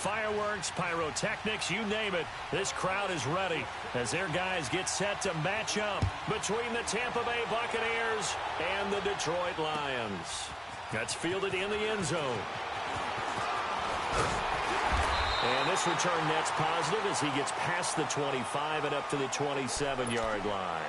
Fireworks, pyrotechnics, you name it. This crowd is ready as their guys get set to match up between the Tampa Bay Buccaneers and the Detroit Lions. That's fielded in the end zone. And this return net's positive as he gets past the 25 and up to the 27-yard line.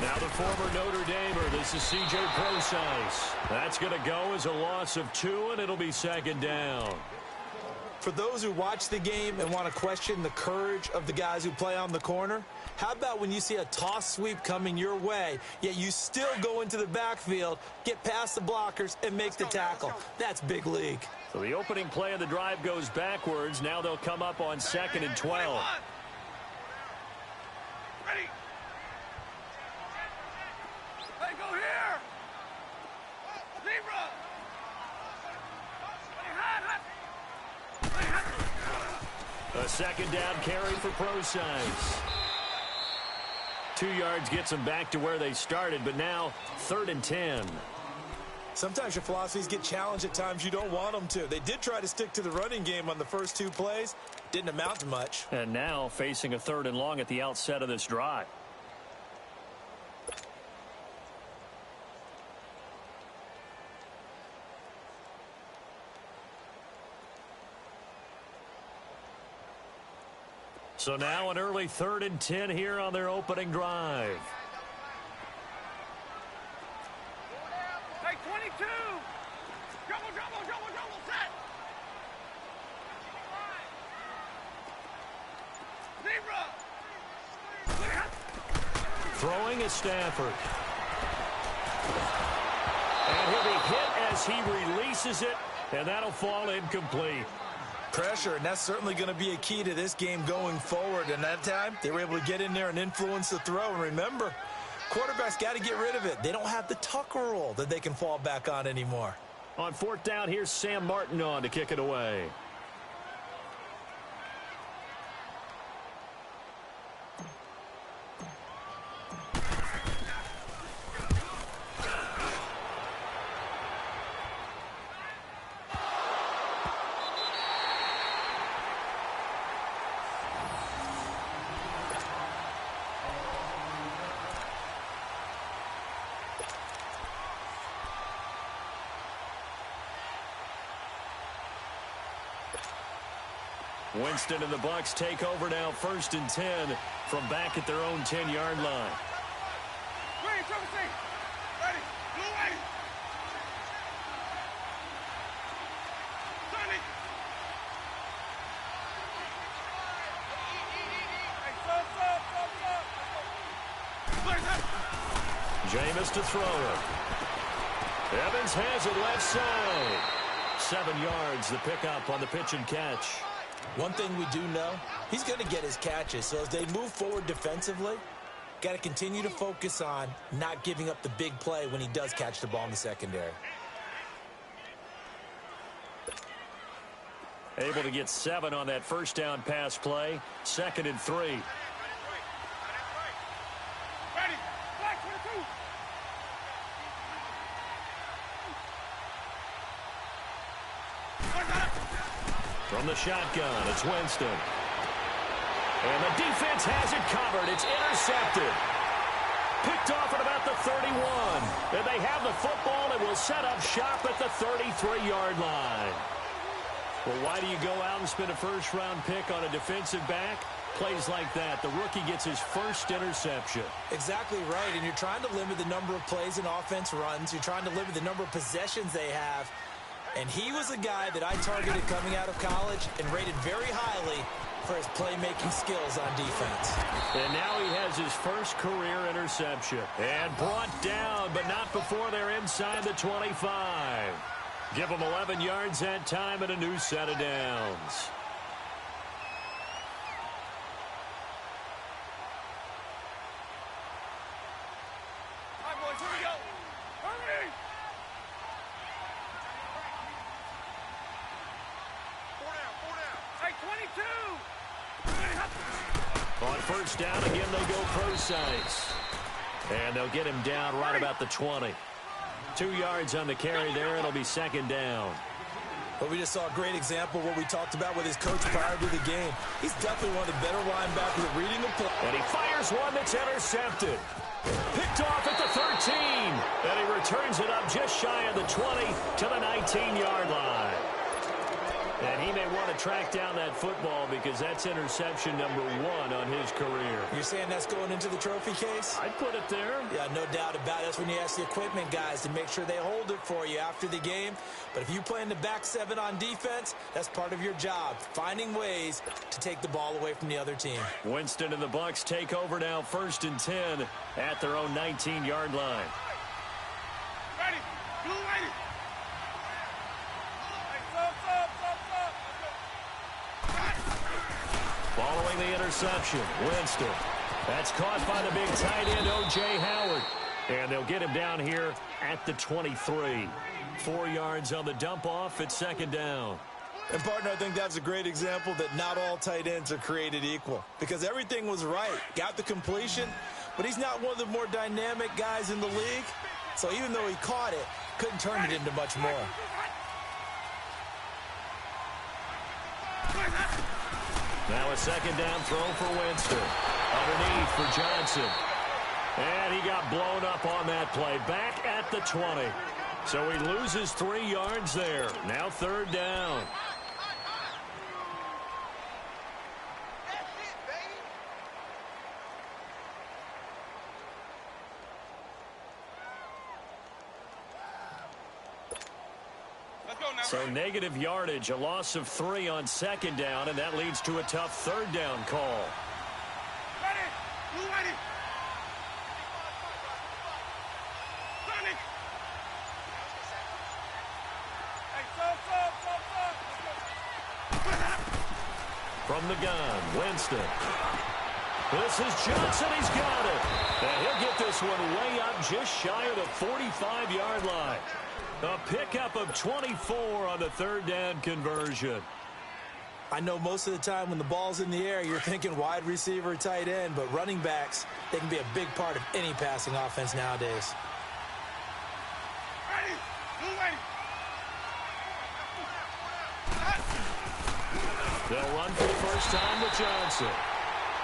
Now the former Notre Damer, this is C.J. Procise. That's going to go as a loss of 2, and it'll be second down. For those who watch the game and want to question the courage of the guys who play on the corner, how about when you see a toss sweep coming your way, yet you still go into the backfield, get past the blockers, and make the tackle? That's big league. So the opening play of the drive goes backwards. Now they'll come up on 2nd and 12. A second down carry for Procise. 2 yards gets them back to where they started, but now 3rd and 10. Sometimes your philosophies get challenged at times you don't want them to. They did try to stick to the running game on the first 2 plays. Didn't amount to much. And now facing a 3rd and long at the outset of this drive. So now an early 3rd and 10 here on their opening drive. Hey, 22! Double, set! Zebra! Throwing is Stafford. And he'll be hit as he releases it, and that'll fall incomplete. Pressure, and that's certainly going to be a key to this game going forward. And that time, they were able to get in there and influence the throw. And remember, quarterbacks got to get rid of it. They don't have the Tucker rule that they can fall back on anymore. On 4th down, here's Sam Martin on to kick it away. Winston and the Bucs take over now, 1st and 10 from back at their own 10-yard line. Ready, blue way. Sonny. Jameis to throw it. Evans has it left side. 7 yards, the pickup on the pitch and catch. One thing we do know, he's going to get his catches. So as they move forward defensively, got to continue to focus on not giving up the big play when he does catch the ball in the secondary. Able to get 7 on that 1st down pass play. 2nd and 3. Ready, back 22. From the shotgun, it's Winston. And the defense has it covered. It's intercepted. Picked off at about the 31. And they have the football and will set up shop at the 33-yard line. Well, why do you go out and spend a first-round pick on a defensive back? Plays like that. The rookie gets his first interception. Exactly right. And you're trying to limit the number of plays an offense runs. You're trying to limit the number of possessions they have. And he was a guy that I targeted coming out of college and rated very highly for his playmaking skills on defense. And now he has his first career interception. And brought down, but not before they're inside the 25. Give them 11 yards that time and a new set of downs. All right, boys, here we go. Hurry! 4 down. Hey, 22! On first down, again, they'll go pro size. And they'll get him down right about the 20. 2 yards on the carry there. It'll be second down. But we just saw a great example of what we talked about with his coach prior to the game. He's definitely one of the better linebackers at reading a play. And he fires one that's intercepted. Picked off at the 13. And he returns it up just shy of the 20 to the 19-yard line. And he may want to track down that football because that's interception number 1 on his career. You're saying that's going into the trophy case? I'd put it there. Yeah, no doubt about it. That's when you ask the equipment guys to make sure they hold it for you after the game. But if you play in the back 7 on defense, that's part of your job, finding ways to take the ball away from the other team. Winston and the Bucs take over now, 1st and 10 at their own 19-yard line. Ready? Blue ready. Following the interception, Winston. That's caught by the big tight end, O.J. Howard. And they'll get him down here at the 23. 4 yards on the dump-off at second down. And, partner, I think that's a great example that not all tight ends are created equal. Because everything was right. Got the completion, but he's not one of the more dynamic guys in the league. So even though he caught it, couldn't turn it into much more. Now a second down throw for Winston. Underneath for Johnson. And he got blown up on that play. Back at the 20. So he loses 3 yards there. Now third down. So negative yardage, a loss of 3 on second down, and that leads to a tough third down call. Ready? Blue ready. Sonic. Hey, From the gun, Winston. This is Johnson. He's got it. And he'll get this one way up just shy of the 45-yard line. A pickup of 24 on the third down conversion. I know most of the time when the ball's in the air, you're thinking wide receiver, tight end, but running backs, they can be a big part of any passing offense nowadays. Ready? Blue ready. They'll run for the first time with Johnson.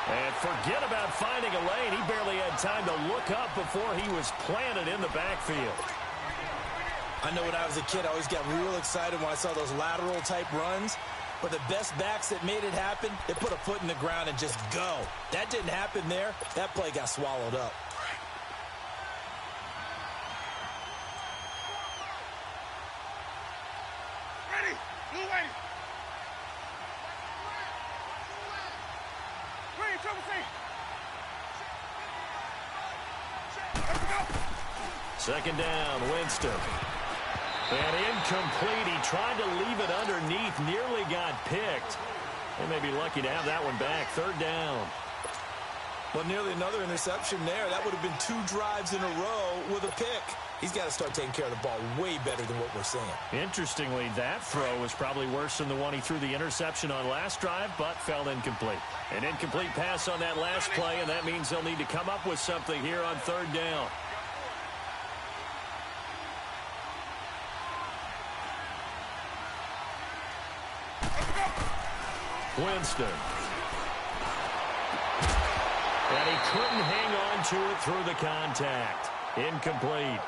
And forget about finding a lane. He barely had time to look up before he was planted in the backfield. I know when I was a kid, I always got real excited when I saw those lateral-type runs. But the best backs that made it happen, they put a foot in the ground and just go. That didn't happen there. That play got swallowed up. Ready? Blue ready. Green, triple C. Let's go. Second down, Winston. And incomplete. He tried to leave it underneath, nearly got picked. They may be lucky to have that one back. Third down. Well, nearly another interception there. That would have been 2 drives in a row with a pick. He's got to start taking care of the ball way better than what we're seeing. Interestingly, that throw was probably worse than the one he threw the interception on last drive, but fell incomplete. An incomplete pass on that last play, and that means they'll need to come up with something here on third down. Winston. And he couldn't hang on to it through the contact. Incomplete.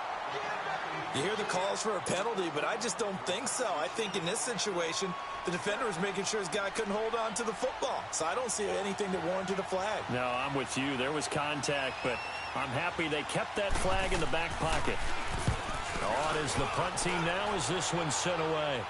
You hear the calls for a penalty, but I just don't think so. I think in this situation, the defender was making sure his guy couldn't hold on to the football. So I don't see anything that warranted a flag. No, I'm with you. There was contact, but I'm happy they kept that flag in the back pocket. On is the punt team now as this one's sent away.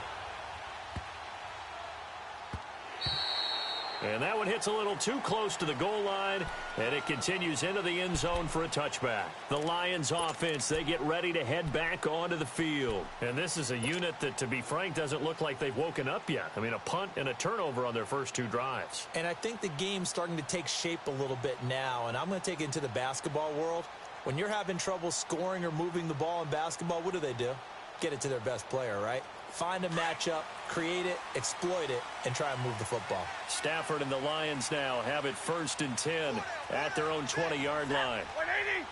And that one hits a little too close to the goal line, and it continues into the end zone for a touchback. The Lions offense, they get ready to head back onto the field. And this is a unit that, to be frank, doesn't look like they've woken up yet. I mean, a punt and a turnover on their first 2 drives. And I think the game's starting to take shape a little bit now, and I'm going to take it into the basketball world. When you're having trouble scoring or moving the ball in basketball, what do? Get it to their best player, right? Find a matchup, create it, exploit it, and try and move the football. Stafford and the Lions now have it 1st and 10 at their own 20-yard line. 180.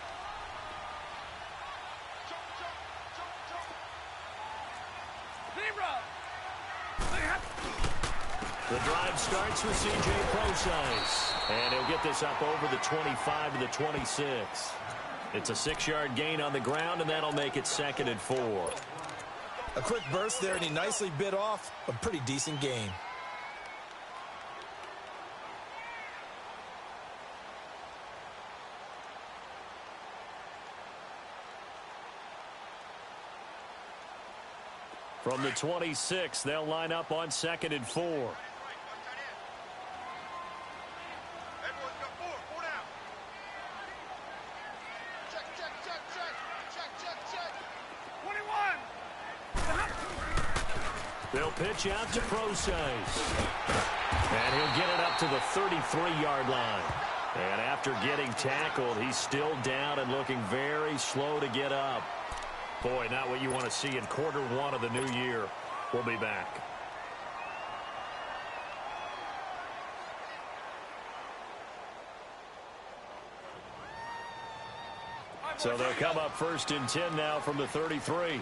The drive starts with C.J. Prosise, and he'll get this up over the 25 to the 26. It's a 6-yard gain on the ground, and that'll make it 2nd and 4. A quick burst there, and he nicely bit off a pretty decent gain. From the 26, they'll line up on 2nd and 4. Everyone's got 4 down. Check. 21. They'll pitch out to Prosise. And he'll get it up to the 33-yard line. And after getting tackled, he's still down and looking very slow to get up. Boy, not what you want to see in quarter 1 of the new year. We'll be back. So they'll come up 1st and 10 now from the 33.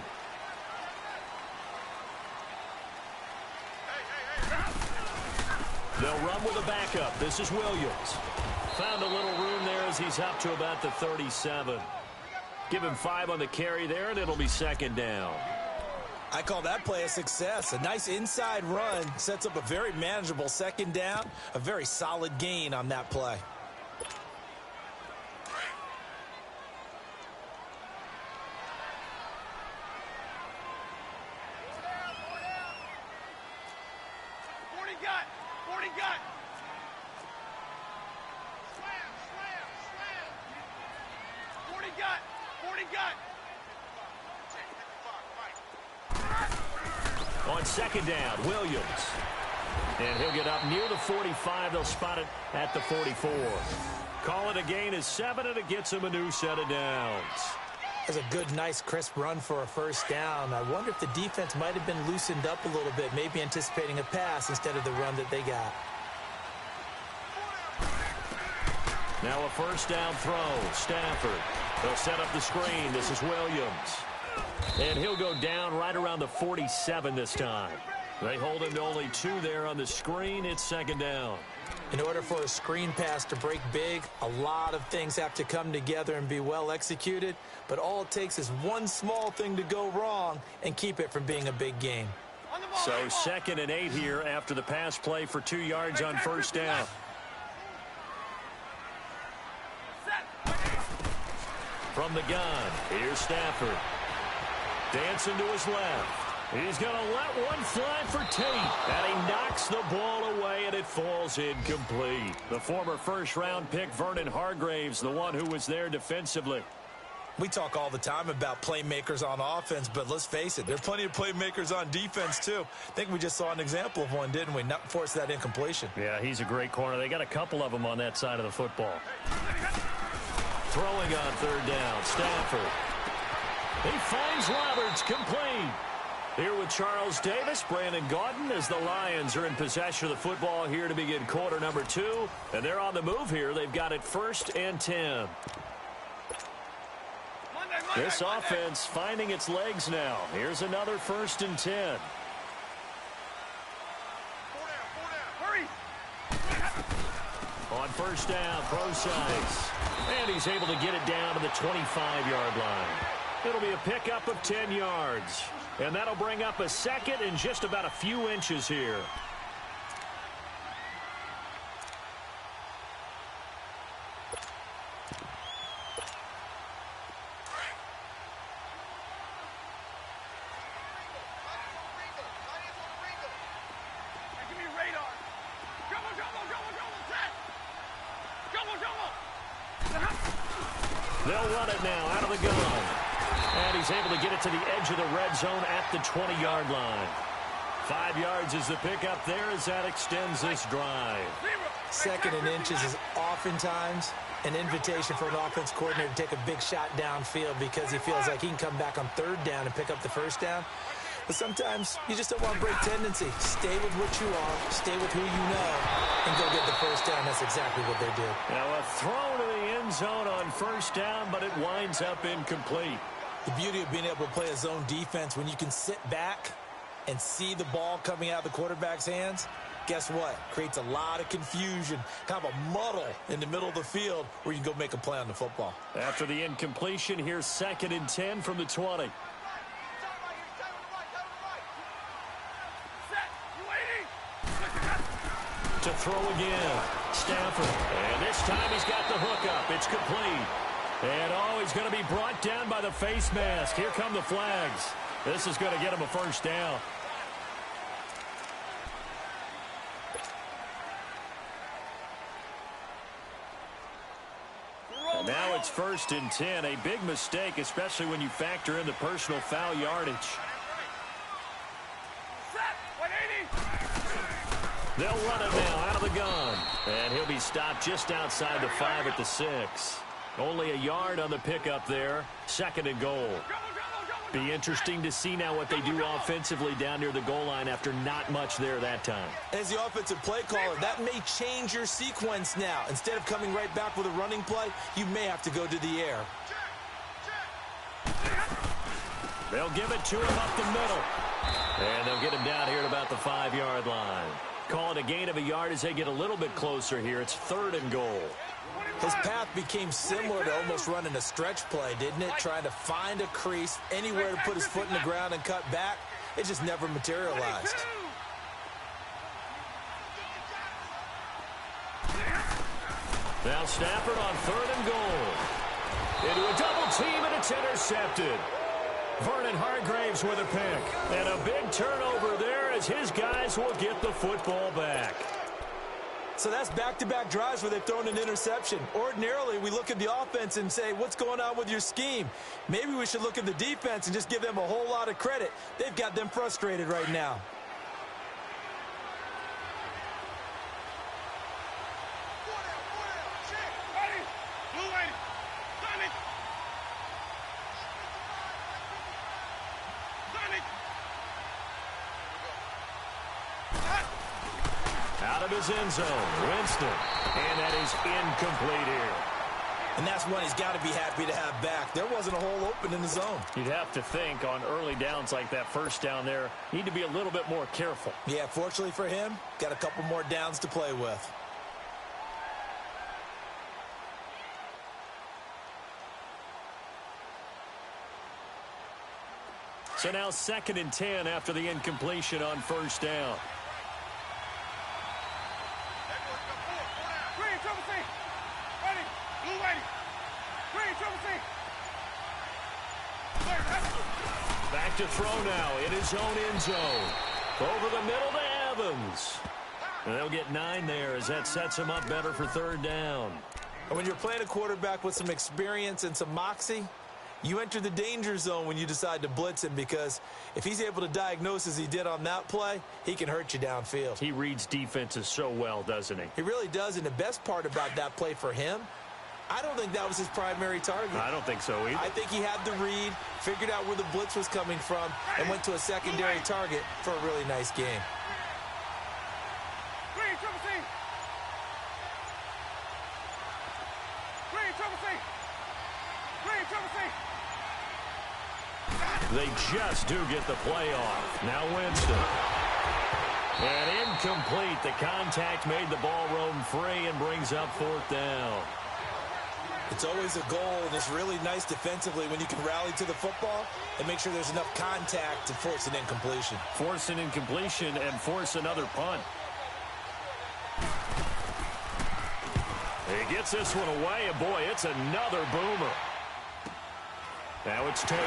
They'll run with a backup. This is Williams. Found a little room there as he's up to about the 37. Give him 5 on the carry there, and it'll be 2nd down. I call that play a success. A nice inside run sets up a very manageable 2nd down. A very solid gain on that play. On 2nd down, Williams. And he'll get up near the 45. They'll spot it at the 44. Call it a gain of 7, and it gets him a new set of downs. That's a good, nice, crisp run for a 1st down. I wonder if the defense might have been loosened up a little bit, maybe anticipating a pass instead of the run that they got. Now a 1st down throw. Stafford. They'll set up the screen. This is Williams. And he'll go down right around the 47 this time. They hold him to only 2 there on the screen. It's 2nd down. In order for a screen pass to break big, a lot of things have to come together and be well executed. But all it takes is one small thing to go wrong and keep it from being a big game. So 2nd and 8 here after the pass play for 2 yards on 1st down. From the gun, here's Stafford. Dancing to his left. He's going to let one fly for Tate. And he knocks the ball away, and it falls incomplete. The former 1st-round pick, Vernon Hargraves, the one who was there defensively. We talk all the time about playmakers on offense, but let's face it, there are plenty of playmakers on defense, too. I think we just saw an example of one, didn't we? Not force that incompletion. Yeah, he's a great corner. They got a couple of them on that side of the football. Throwing on 3rd down, Stafford. He finds Roberts, complete. Here with Charles Davis, Brandon Gaudin, as the Lions are in possession of the football here to begin quarter number 2. And they're on the move here. They've got it 1st and 10. This offense finding its legs now. Here's another 1st and 10. Hurry. On 1st down, Prosise. And he's able to get it down to the 25-yard line. It'll be a pickup of 10 yards. And that'll bring up a 2nd and just about a few inches here. Give me radar. Go. They'll run it now out of the gun. And he's able to get it to the edge of the red zone at the 20-yard line. 5 yards is the pickup there as that extends this drive. Second and inches is oftentimes an invitation for an offense coordinator to take a big shot downfield because he feels like he can come back on third down and pick up the first down. But sometimes you just don't want to break tendency. Stay with what you are, stay with who you know, and go get the first down. That's exactly what they did. Now a throw to the end zone on first down, but it winds up incomplete. The beauty of being able to play a zone defense when you can sit back and see the ball coming out of the quarterback's hands, guess what? Creates a lot of confusion, kind of a muddle in the middle of the field where you can go make a play on the football. After the incompletion, here's 2nd and 10 from the 20. To throw again. Stafford. And this time he's got the hook up. It's complete. And he's going to be brought down by the face mask. Here come the flags. This is going to get him a first down. And now it's 1st and 10. A big mistake, especially when you factor in the personal foul yardage. They'll run it now out of the gun. And he'll be stopped just outside the 5 at the 6. Only a yard on the pickup there. 2nd and goal. Be interesting to see now what they do offensively down near the goal line after not much there that time. As the offensive play caller, that may change your sequence now. Instead of coming right back with a running play, you may have to go to the air. They'll give it to him up the middle. And they'll get him down here at about the 5-yard line. Call it a gain of a yard as they get a little bit closer here. It's 3rd and goal. His path became similar to almost running a stretch play, didn't it? Trying to find a crease, anywhere to put his foot in the ground and cut back. It just never materialized. Now Stafford on 3rd and goal. Into a double team, and it's intercepted. Vernon Hargreaves with a pick. And a big turnover there as his guys will get the football back. So that's back-to-back drives where they've thrown an interception. Ordinarily, we look at the offense and say, what's going on with your scheme? Maybe we should look at the defense and just give them a whole lot of credit. They've got them frustrated right now. Out of his end zone, Winston. And that is incomplete here. And that's one he's got to be happy to have back. There wasn't a hole open in the zone. You'd have to think on early downs like that first down there, need to be a little bit more careful. Yeah, fortunately for him, got a couple more downs to play with. So now 2nd and 10 after the incompletion on first down. Back to throw now in his own end zone. Over the middle to Evans. And they'll get 9 there as that sets him up better for 3rd down. And when you're playing a quarterback with some experience and some moxie, you enter the danger zone when you decide to blitz him, because if he's able to diagnose as he did on that play, he can hurt you downfield. He reads defenses so well, doesn't he? He really does, and the best part about that play for him, I don't think that was his primary target. I don't think so either. I think he had the read, figured out where the blitz was coming from, and went to a secondary target for a really nice game. They just do get the play off. Now Winston. And incomplete. The contact made the ball roam free and brings up 4th down. It's always a goal, and it's really nice defensively when you can rally to the football and make sure there's enough contact to force an incompletion. Force an incompletion and force another punt. He gets this one away, and boy, it's another boomer. Now it's Tate.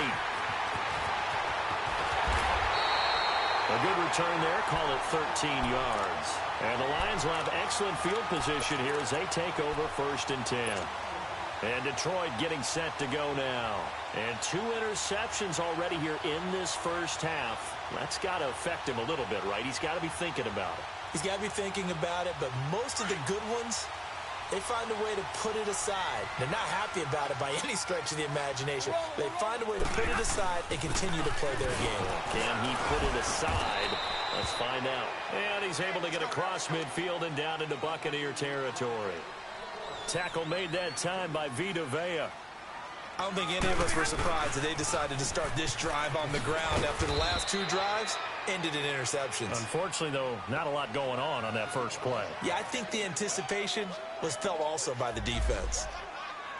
A good return there, call it 13 yards. And the Lions will have excellent field position here as they take over 1st and 10. And Detroit getting set to go now. And 2 interceptions already here in this first half. That's got to affect him a little bit, right? He's got to be thinking about it. He's got to be thinking about it, but most of the good ones, they find a way to put it aside. They're not happy about it by any stretch of the imagination. They find a way to put it aside and continue to play their game. Can he put it aside? Let's find out. And he's able to get across midfield and down into Buccaneer territory. Tackle made that time by Vita Vea. I don't think any of us were surprised that they decided to start this drive on the ground after the last 2 drives ended in interceptions. Unfortunately, though, not a lot going on that first play. Yeah, I think the anticipation was felt also by the defense.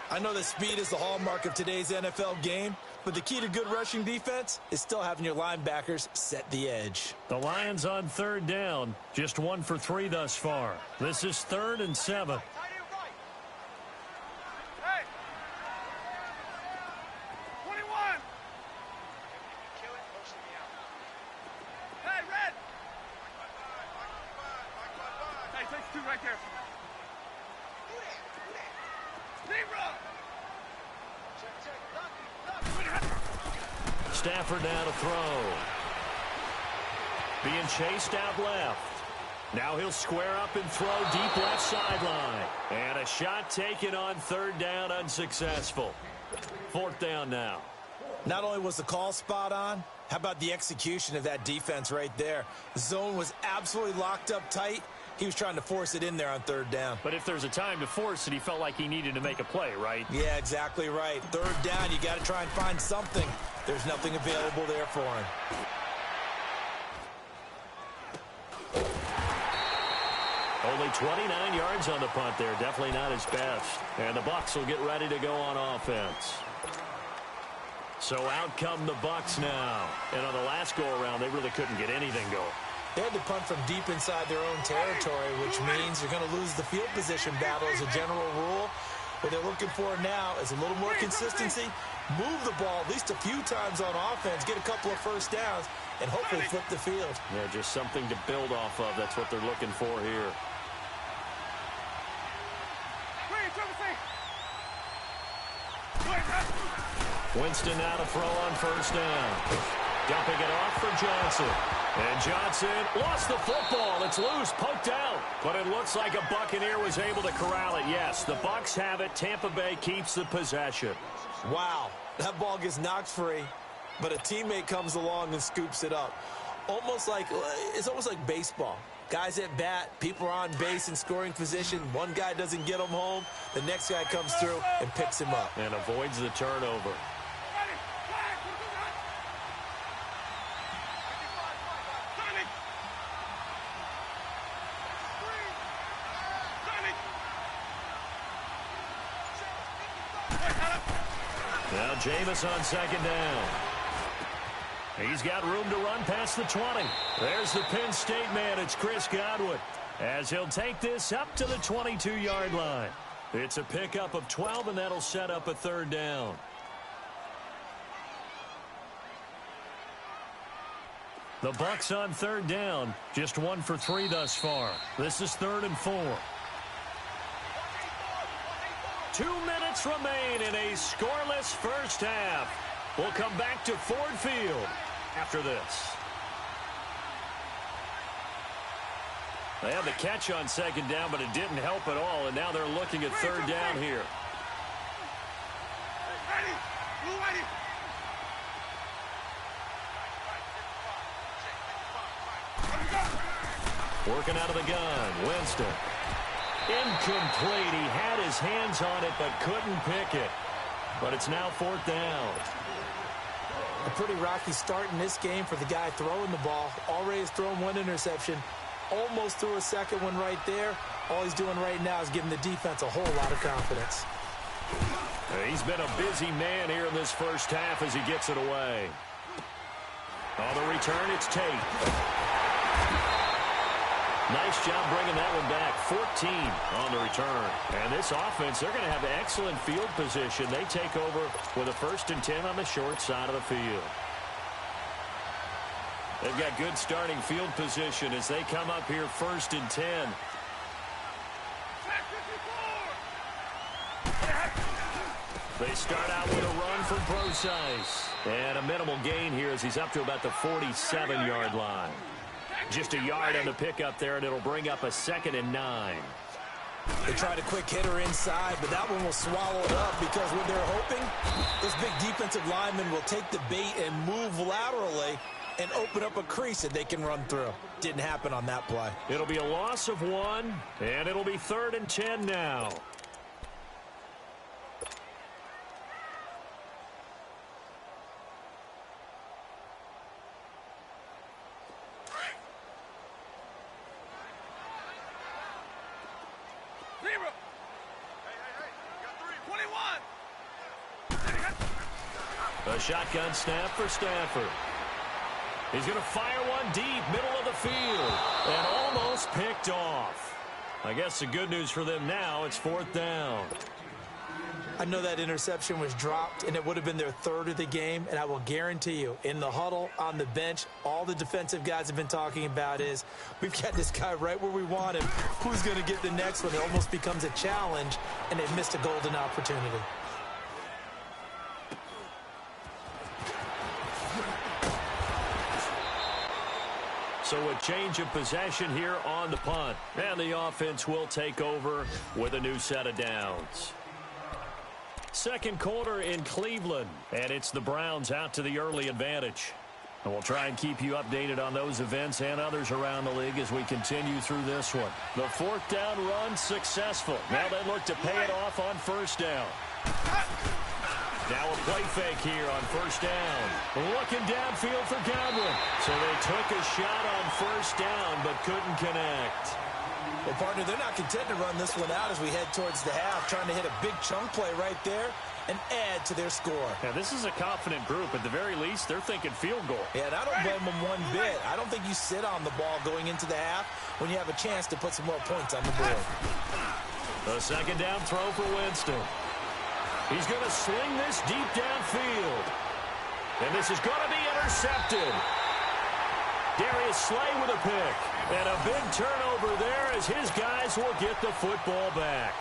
I know that speed is the hallmark of today's NFL game, but the key to good rushing defense is still having your linebackers set the edge. The Lions on 3rd down, just 1 for 3 thus far. This is 3rd and 7. Stafford now to throw. Being chased out left. Now he'll square up and throw deep left sideline. And a shot taken on 3rd down, unsuccessful. 4th down now. Not only was the call spot on, how about the execution of that defense right there? The zone was absolutely locked up tight. He was trying to force it in there on 3rd down. But if there's a time to force it, he felt like he needed to make a play, right? Yeah, exactly right. 3rd down, you got to try and find something. There's nothing available there for him. Only 29 yards on the punt there. Definitely not his best. And the Bucs will get ready to go on offense. So out come the Bucs now. And on the last go-around, they really couldn't get anything going. They had to punt from deep inside their own territory, which means you're going to lose the field position battle as a general rule. What they're looking for now is a little more consistency, move the ball at least a few times on offense, get a couple of first downs, and hopefully flip the field. Yeah, just something to build off of. That's what they're looking for here. Winston now to throw on 1st down. Dumping it off for Johnson. And Johnson lost the football. It's loose, poked out. But it looks like a Buccaneer was able to corral it. Yes, the Bucs have it. Tampa Bay keeps the possession. Wow, that ball gets knocked free, but a teammate comes along and scoops it up. It's almost like baseball. Guys at bat, people are on base in scoring position. One guy doesn't get him home. The next guy comes through and picks him up. And avoids the turnover. Now Jameis on 2nd down. He's got room to run past the 20. There's the Penn State man. It's Chris Godwin. As he'll take this up to the 22-yard line. It's a pickup of 12, and that'll set up a 3rd down. The Bucs on 3rd down, just 1 for 3 thus far. This is 3rd and 4. 2 minutes remain in a scoreless first half. We'll come back to Ford Field after this. They had the catch on 2nd down, but it didn't help at all, and now they're looking at 3rd down here. Working out of the gun, Winston. Incomplete. He had his hands on it, but couldn't pick it. But it's now 4th down. A pretty rocky start in this game for the guy throwing the ball. Already has thrown 1 interception. Almost threw a 2nd one right there. All he's doing right now is giving the defense a whole lot of confidence. He's been a busy man here in this first half as he gets it away. On the return, it's Tate. Nice job bringing that one back. 14 on the return. And this offense, they're going to have excellent field position. They take over with a 1st and 10 on the short side of the field. They've got good starting field position as they come up here 1st and 10. They start out with a run from Procise. And a minimal gain here as he's up to about the 47-yard line. Just a yard on the pickup there, and it'll bring up a 2nd and 9. They tried a quick hitter inside, but that one will swallow it up because what they're hoping, this big defensive lineman will take the bait and move laterally and open up a crease that they can run through. Didn't happen on that play. It'll be a loss of 1, and it'll be 3rd and 10 now. A shotgun snap for Stafford. He's going to fire one deep, middle of the field, and almost picked off. I guess the good news for them now, it's 4th down. I know that interception was dropped, and it would have been their 3rd of the game, and I will guarantee you, in the huddle, on the bench, all the defensive guys have been talking about is, we've got this guy right where we want him. Who's going to get the next one? It almost becomes a challenge, and they've missed a golden opportunity. So a change of possession here on the punt. And the offense will take over with a new set of downs. Second quarter in Cleveland. And it's the Browns out to the early advantage. And we'll try and keep you updated on those events and others around the league as we continue through this one. The 4th down run successful. Now they look to pay it off on 1st down. Now a play fake here on 1st down. Looking downfield for Godwin. So they took a shot on 1st down but couldn't connect. Well, partner, they're not content to run this one out as we head towards the half, trying to hit a big chunk play right there and add to their score. Yeah, this is a confident group. At the very least, they're thinking field goal. Yeah, and I don't blame them one bit. I don't think you sit on the ball going into the half when you have a chance to put some more points on the board. The 2nd down throw for Winston. He's going to sling this deep downfield. And this is going to be intercepted. Darius Slay with a pick. And a big turnover there as his guys will get the football back.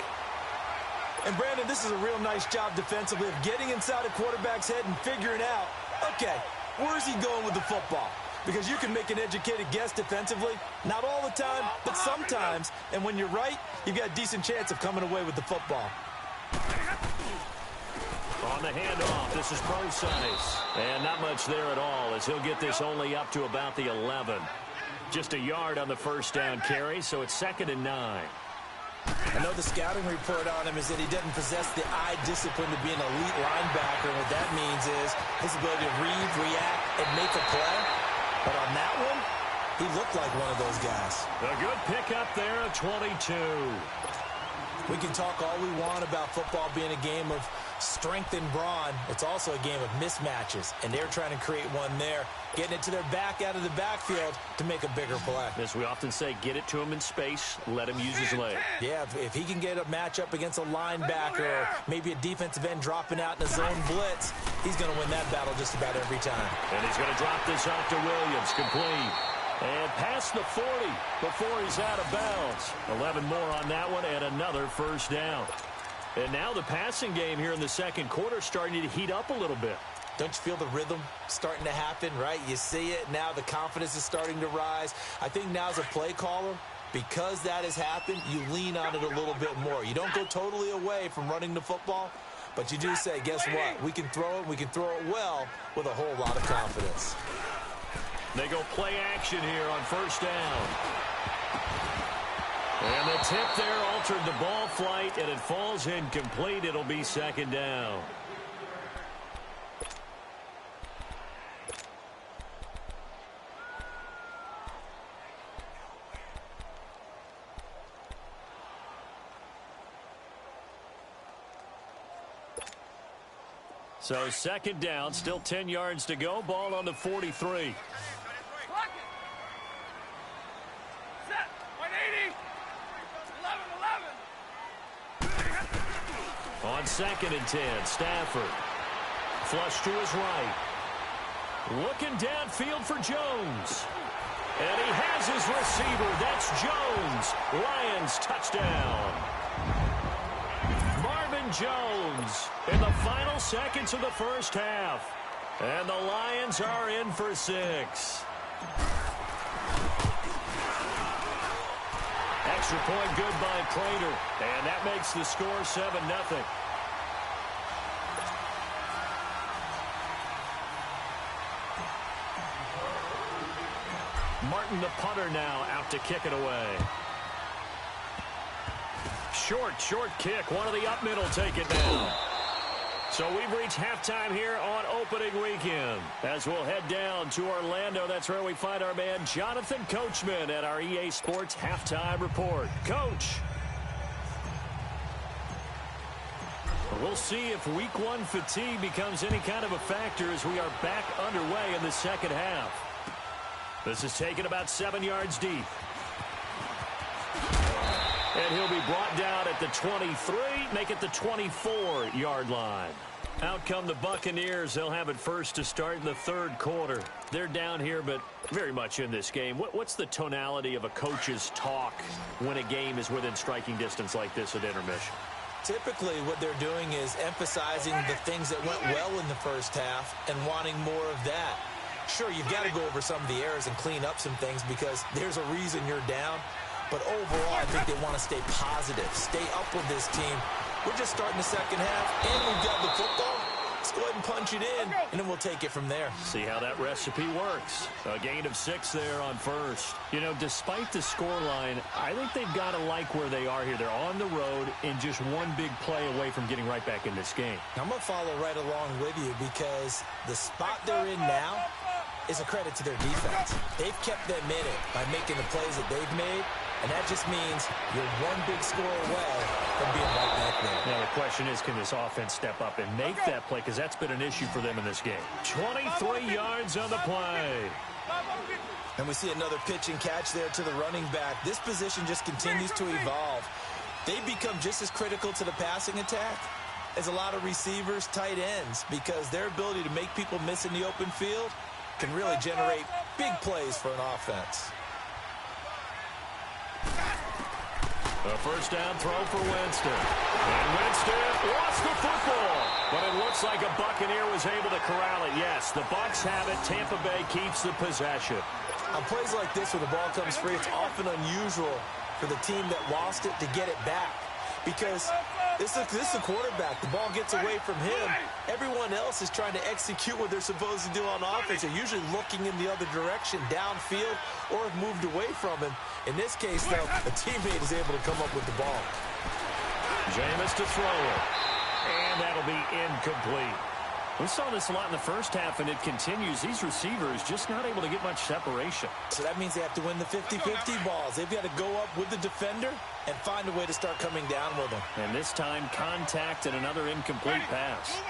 And, Brandon, this is a real nice job defensively of getting inside a quarterback's head and figuring out, okay, where's he going with the football? Because you can make an educated guess defensively. Not all the time, but sometimes. And when you're right, you've got a decent chance of coming away with the football. On the handoff, this is Procise. And not much there at all as he'll get this only up to about the 11. Just a yard on the 1st down carry, so it's 2nd and 9. I know the scouting report on him is that he doesn't possess the eye discipline to be an elite linebacker. And what that means is his ability to read, react, and make a play. But on that one, he looked like one of those guys. A good pickup there at 22. We can talk all we want about football being a game of strength and brawn. It's also a game of mismatches, and they're trying to create one there, getting it to their back out of the backfield to make a bigger play. As we often say, get it to him in space, let him use his leg. Yeah, if he can get a matchup against a linebacker or maybe a defensive end dropping out in a zone blitz, he's going to win that battle just about every time. And he's going to drop this off to Williams, complete. And past the 40 before he's out of bounds. 11 more on that one and another 1st down. And now the passing game here in the second quarter starting to heat up a little bit. Don't you feel the rhythm starting to happen, right? You see it now. The confidence is starting to rise. I think now as a play caller, because that has happened, you lean on it a little bit more. You don't go totally away from running the football, but you do say, guess what? We can throw it. We can throw it well with a whole lot of confidence. They go play action here on 1st down. And the tip there altered the ball flight, and it falls incomplete. It'll be 2nd down. So 2nd down, still 10 yards to go. Ball on the 43. On 2nd and 10, Stafford. Flush to his right. Looking downfield for Jones. And he has his receiver. That's Jones. Lions touchdown. Marvin Aaron Jones in the final seconds of the first half. And the Lions are in for 6. Extra point good by Prater. And that makes the score 7-0. Martin, the punter, now out to kick it away. Short kick. One of the up middle take it down. So we've reached halftime here on opening weekend. As we'll head down to Orlando, that's where we find our man Jonathan Coachman at our EA Sports Halftime Report. Coach. We'll see if week 1 fatigue becomes any kind of a factor as we are back underway in the second half. This is taken about 7 yards deep. And he'll be brought down at the 23, make it the 24-yard line. Out come the Buccaneers. They'll have it first to start in the third quarter. They're down here, but very much in this game. What's the tonality of a coach's talk when a game is within striking distance like this at intermission? Typically, what they're doing is emphasizing the things that went well in the first half and wanting more of that. Sure, you've got to go over some of the errors and clean up some things because there's a reason you're down. But overall, I think they want to stay positive, stay up with this team. We're just starting the second half, and we've got the football. Let's go ahead and punch it in, and then we'll take it from there. See how that recipe works. A gain of 6 there on first. You know, despite the scoreline, I think they've got to like where they are here. They're on the road and just one big play away from getting right back in this game. I'm going to follow right along with you because the spot they're in now is a credit to their defense. They've kept them in it by making the plays that they've made, and that just means you're one big score away from being right back there. Now the question is, can this offense step up and make that play? Because that's been an issue for them in this game. 23 yards on the play. And we see another pitch and catch there to the running back. This position just continues to evolve. They become just as critical to the passing attack as a lot of receivers, tight ends, because their ability to make people miss in the open field can really generate big plays for an offense. A first down throw for Winston. And Winston lost the football. But it looks like a Buccaneer was able to corral it. Yes, the Bucs have it. Tampa Bay keeps the possession. On plays like this where the ball comes free, it's often unusual for the team that lost it to get it back. Because this is a quarterback. The ball gets away from him. Everyone else is trying to execute what they're supposed to do on offense. They're usually looking in the other direction, downfield, or have moved away from him. In this case, though, a teammate is able to come up with the ball. Jameis to throw it. And that'll be incomplete. We saw this a lot in the first half, and it continues. These receivers just not able to get much separation. So that means they have to win the 50-50 balls. They've got to go up with the defender and find a way to start coming down with them. And this time, contact and another incomplete pass.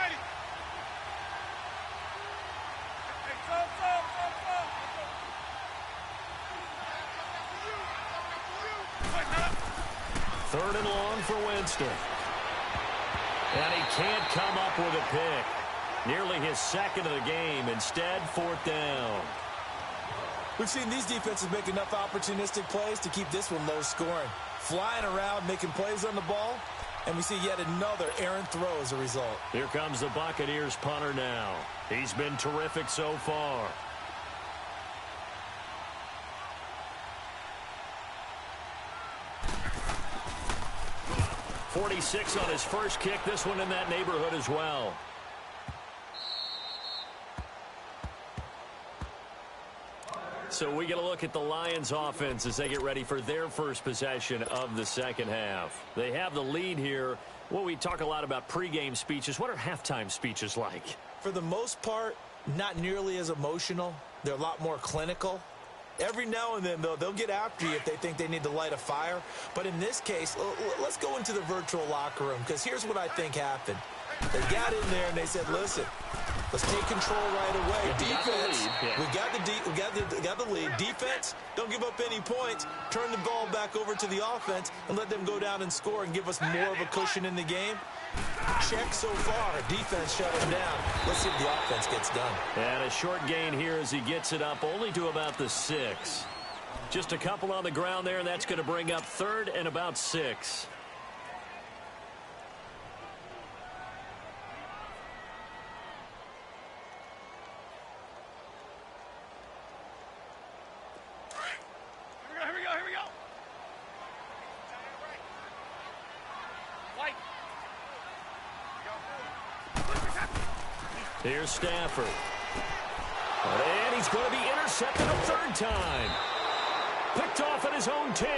3rd and long for Winston. And he can't come up with a pick. Nearly his second of the game. Instead, 4th down. We've seen these defenses make enough opportunistic plays to keep this one low scoring. Flying around, making plays on the ball, and we see yet another errant throw as a result. Here comes the Buccaneers punter now. He's been terrific so far. .46 on his first kick. This one in that neighborhood as well. So we get a look at the Lions offense as they get ready for their first possession of the second half. They have the lead here. Well, we talk a lot about pregame speeches. What are halftime speeches like? For the most part, not nearly as emotional. They're a lot more clinical. Every now and then, though, they'll get after you if they think they need to light a fire. But in this case, let's go into the virtual locker room, because here's what I think happened. They got in there and they said, listen, let's take control right away. Defense, we got the lead. Defense, don't give up any points. Turn the ball back over to the offense and let them go down and score and give us more of a cushion in the game. Check so far. Defense shut him down. Let's see if the offense gets done. And a short gain here as he gets it up only to about the 6. Just a couple on the ground there, and that's going to bring up 3rd and about 6. Here's Stafford. And he's going to be intercepted a third time. Picked off at his own 10.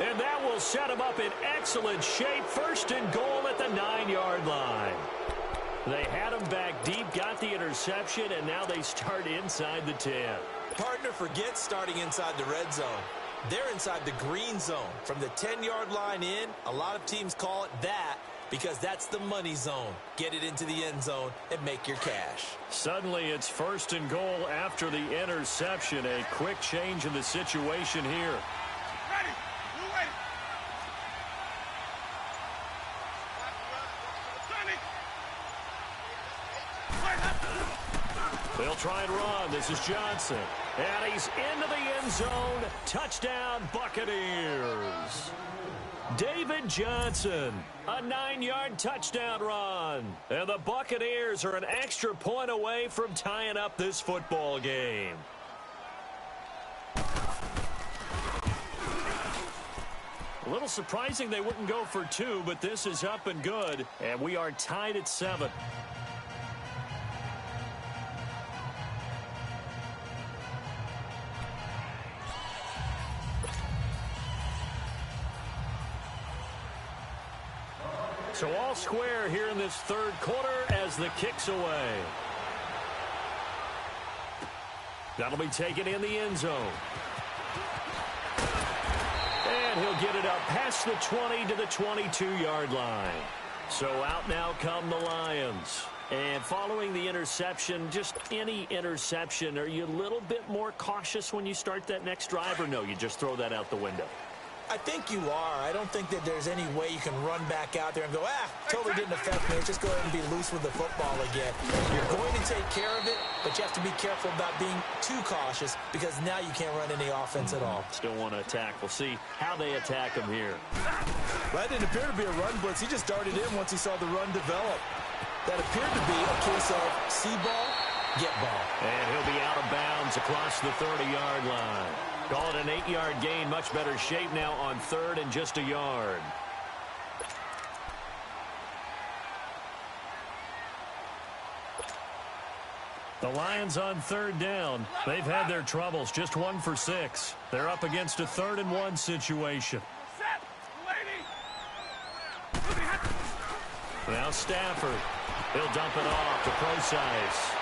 And that will set him up in excellent shape. First and goal at the 9-yard line. They had him back deep, got the interception, and now they start inside the 10. Partner, forget starting inside the red zone. They're inside the green zone. From the 10-yard line in, a lot of teams call it that because that's the money zone. Get it into the end zone and make your cash. Suddenly, it's first and goal after the interception. A quick change in the situation here. Ready. You ready. They'll try and run. This is Johnson. And he's into the end zone. Touchdown, Buccaneers. David Johnson, a 9-yard touchdown run. And the Buccaneers are an extra point away from tying up this football game. A little surprising they wouldn't go for 2, but this is up and good. And we are tied at 7. So all square here in this third quarter as the kick's away. That'll be taken in the end zone. And he'll get it up past the 20 to the 22-yard line. So out now come the Lions. And following the interception, just any interception, are you a little bit more cautious when you start that next drive, or no, you just throw that out the window? I think you are. I don't think that there's any way you can run back out there and go, totally didn't affect me. Just go ahead and be loose with the football again. You're going to take care of it, but you have to be careful about being too cautious because now you can't run any offense at all. Still want to attack. We'll see how they attack him here. That didn't appear to be a run blitz. He just darted in once he saw the run develop. That appeared to be a case of see ball, get ball. And he'll be out of bounds across the 30-yard line. Call it an 8-yard gain. Much better shape now on third and just a yard. The Lions on third down. They've had their troubles. Just 1 for 6. They're up against a 3rd and 1 situation. Now Stafford. He'll dump it off to Procise.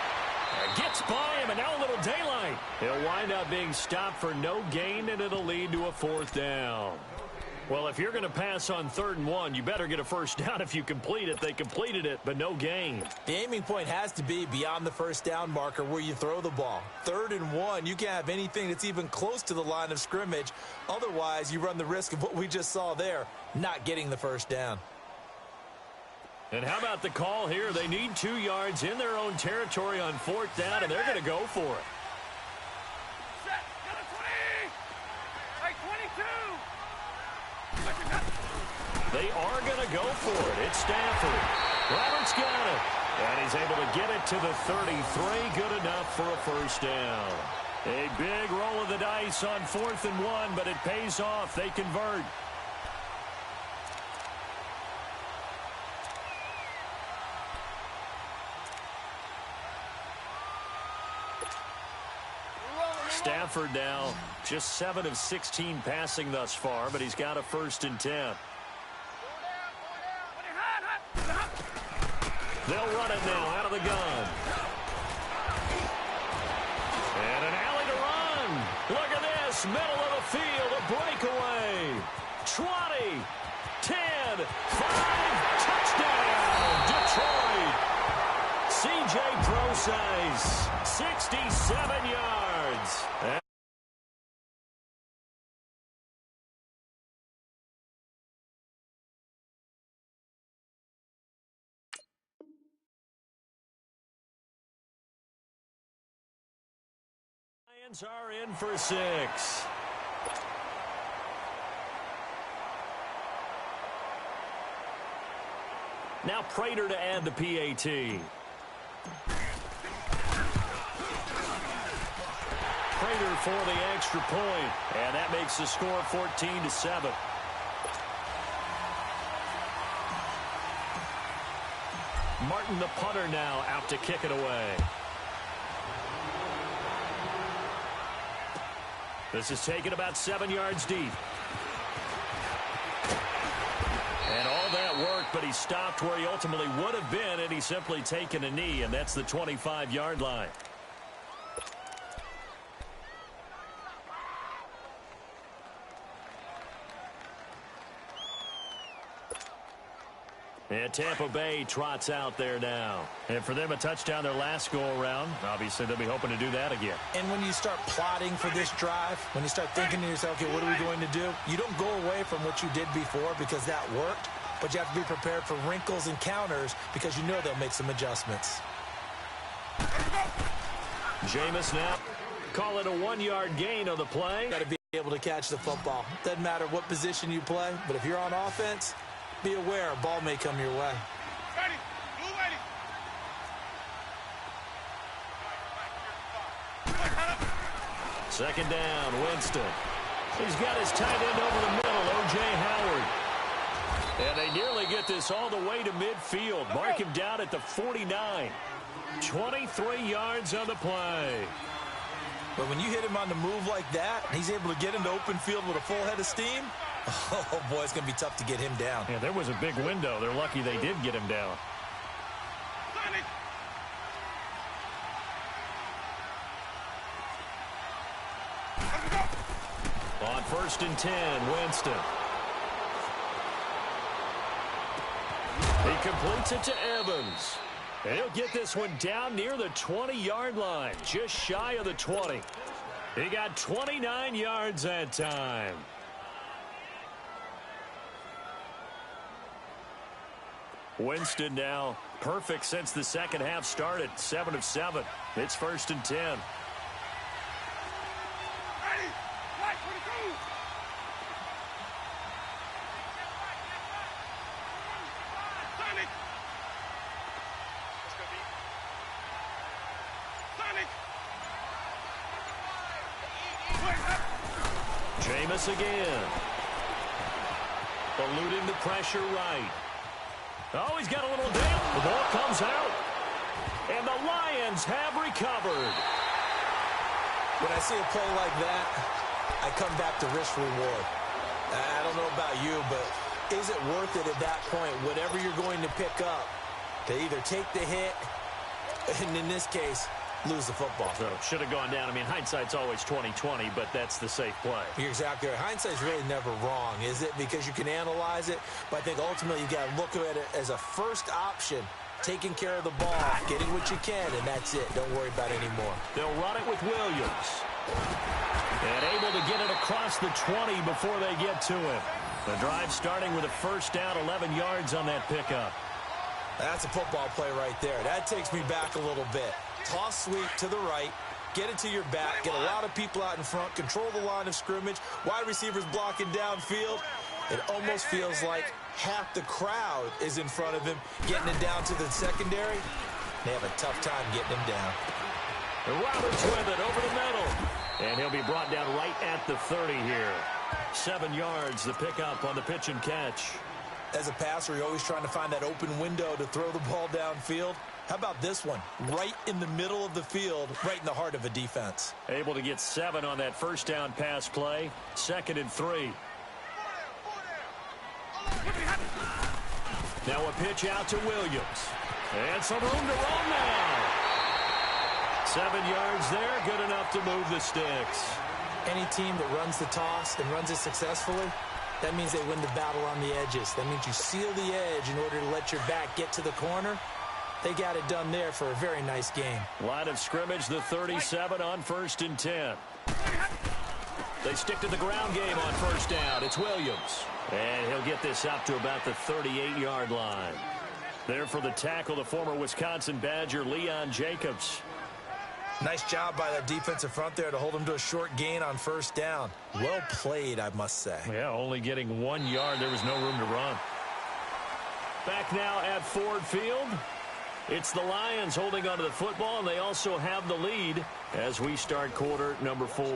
Gets by him, and now a little daylight. He'll wind up being stopped for no gain, and it'll lead to a 4th down. Well, if you're going to pass on 3rd and 1, you better get a first down if you complete it. They completed it, but no gain. The aiming point has to be beyond the first down marker where you throw the ball. 3rd and 1, you can't have anything that's even close to the line of scrimmage. Otherwise, you run the risk of what we just saw there, not getting the first down. And how about the call here? They need 2 yards in their own territory on 4th down, and they're going to go for it. Set. Got a 20. Hey, 22. They are going to go for it. It's Stafford. Roberts got it. And he's able to get it to the 33. Good enough for a first down. A big roll of the dice on 4th and 1, but it pays off. They convert. Stafford now just 7 of 16 passing thus far, but he's got a 1st and 10. They'll run it now out of the gun. And an alley to run. Look at this. Middle of the field. A breakaway. 20, 10, 5. Touchdown. Detroit. C.J. Procise. 67 yards. Lions are in for 6. Now Prater to add the PAT. Prater for the extra point, and that makes the score 14-7. Martin, the punter, now out to kick it away. This is taken about 7 yards deep. And all that worked, but he stopped where he ultimately would have been, and he's simply taken a knee, and that's the 25-yard line. And Tampa Bay trots out there now. And for them, a touchdown their last go-around. Obviously, they'll be hoping to do that again. And when you start plotting for this drive, when you start thinking to yourself, okay, what are we going to do? You don't go away from what you did before because that worked, but you have to be prepared for wrinkles and counters because you know they'll make some adjustments. Jameis now call it a 1-yard gain on the play. Got to be able to catch the football. Doesn't matter what position you play, but if you're on offense, be aware a ball may come your way. Ready. Blue ready. Second down, Winston. He's got his tight end over the middle, O.J. Howard. And they nearly get this all the way to midfield. Mark him down at the 49. 23 yards on the play. But when you hit him on the move like that, and he's able to get into open field with a full head of steam, oh, boy, it's going to be tough to get him down. Yeah, there was a big window. They're lucky they did get him down. On 1st and 10, Winston. He completes it to Evans. And he'll get this one down near the 20-yard line, just shy of the 20. He got 29 yards that time. Winston now perfect since the second half started. 7 of 7. It's 1st and 10. Ready. Right, 22. Sonic. Let's go deep. Sonic. Jameis again. Eluding the pressure right. Oh, he's got a little dip. The ball comes out. And the Lions have recovered. When I see a play like that, I come back to risk-reward. I don't know about you, but is it worth it at that point, whatever you're going to pick up, to either take the hit, and in this case, lose the football? So should have gone down. I mean, hindsight's always 20/20, but that's the safe play. You're exactly right. Hindsight's really never wrong, is it? Because you can analyze it, but I think ultimately you got to look at it as a first option, taking care of the ball, getting what you can, and that's it. Don't worry about it anymore. They'll run it with Williams. And able to get it across the 20 before they get to him. The drive starting with a first down, 11 yards on that pickup. That's a football play right there. That takes me back a little bit. Toss sweep to the right, get it to your back, get a lot of people out in front, control the line of scrimmage, wide receivers blocking downfield. It almost feels like half the crowd is in front of him, getting it down to the secondary. They have a tough time getting him down. Roberts with it over the middle. And he'll be brought down right at the 30 here. 7 yards, the pickup on the pitch and catch. As a passer, you're always trying to find that open window to throw the ball downfield. How about this one? Right in the middle of the field, right in the heart of a defense. Able to get 7 on that first down pass play. 2nd and 3. Now a pitch out to Williams. And some room to run now. 7 yards there, good enough to move the sticks. Any team that runs the toss and runs it successfully, that means they win the battle on the edges. That means you seal the edge in order to let your back get to the corner. They got it done there for a very nice game. Line of scrimmage, the 37 on 1st and 10. They stick to the ground game on first down. It's Williams. And he'll get this out to about the 38-yard line. There for the tackle, the former Wisconsin Badger, Leon Jacobs. Nice job by that defensive front there to hold him to a short gain on first down. Well played, I must say. Yeah, only getting 1 yard. There was no room to run. Back now at Ford Field. It's the Lions holding onto the football, and they also have the lead as we start quarter number 4.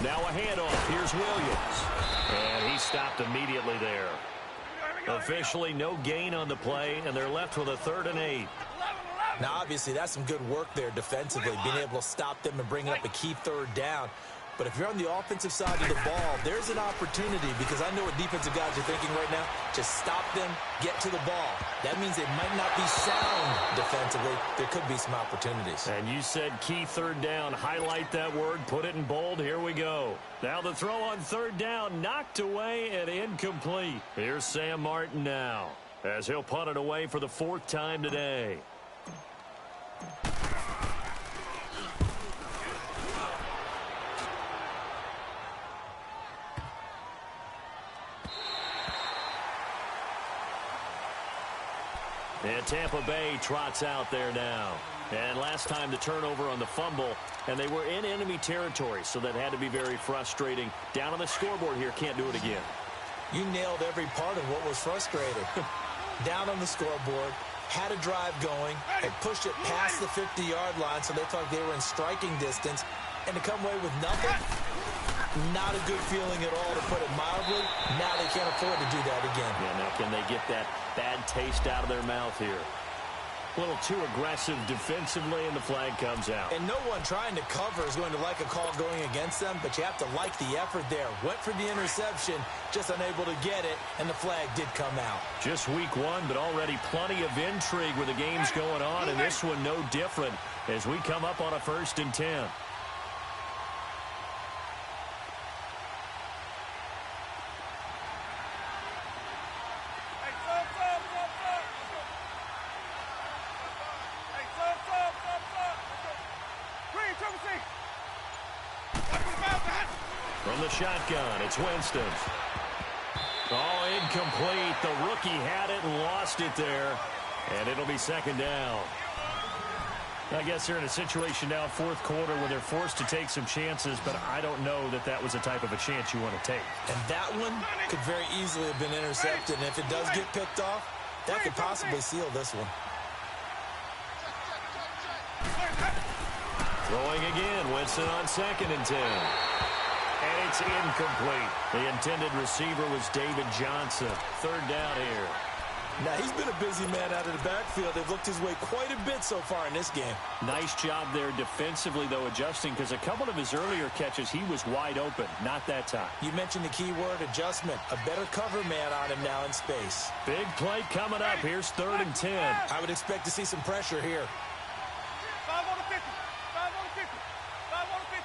Now a handoff. Here's Williams. And he stopped immediately there. Officially no gain on the play, and they're left with a 3rd and 8. Now, obviously, that's some good work there defensively, being able to stop them and bring up a key 3rd down. But if you're on the offensive side of the ball, there's an opportunity, because I know what defensive guys are thinking right now. Just stop them, get to the ball. That means they might not be sound defensively. There could be some opportunities. And you said key 3rd down. Highlight that word, put it in bold. Here we go. Now the throw on 3rd down, knocked away and incomplete. Here's Sam Martin now, as he'll punt it away for the 4th time today. And Tampa Bay trots out there now. And last time the turnover on the fumble, and they were in enemy territory, so that had to be very frustrating. Down on the scoreboard here, can't do it again. You nailed every part of what was frustrating. Down on the scoreboard, had a drive going, and pushed it past the 50-yard line, so they thought they were in striking distance, and to come away with nothing, not a good feeling at all, to put it mildly. Now they can't afford to do that again. Yeah, now can they get that bad taste out of their mouth here? A little too aggressive defensively, and the flag comes out. And no one trying to cover is going to like a call going against them, but you have to like the effort there. Went for the interception, just unable to get it, and the flag did come out. Just week 1, but already plenty of intrigue with the games going on, and this one no different as we come up on a 1st and 10. From the shotgun, it's Winston. Oh, incomplete. The rookie had it and lost it there. And it'll be 2nd down. I guess they're in a situation now, 4th quarter, where they're forced to take some chances, but I don't know that that was the type of a chance you want to take. And that one could very easily have been intercepted. And if it does get picked off, that could possibly seal this one. Throwing again, Winston on 2nd and 10. And it's incomplete. The intended receiver was David Johnson. 3rd down here. Now, he's been a busy man out of the backfield. They've looked his way quite a bit so far in this game. Nice job there defensively, though, adjusting, because a couple of his earlier catches, he was wide open. Not that time. You mentioned the key word, adjustment. A better cover man on him now in space. Big play coming up. Here's 3rd and 10. I would expect to see some pressure here. 5 on the 50. 5 on the 50. 5 on the 50.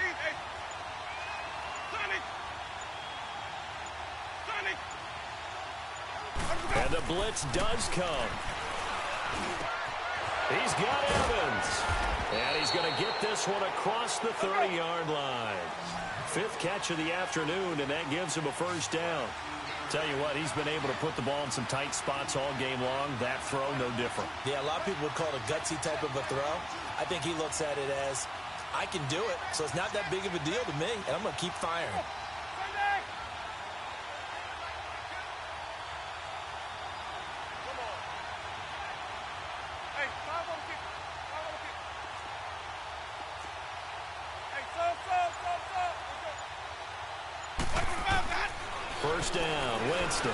Easy. Sonny. And the blitz does come. He's got Evans. And he's going to get this one across the 30-yard line. 5th catch of the afternoon, and that gives him a 1st down. Tell you what, he's been able to put the ball in some tight spots all game long. That throw, no different. Yeah, a lot of people would call it a gutsy type of a throw. I think he looks at it as, I can do it, so it's not that big of a deal to me, and I'm going to keep firing. First down, Winston.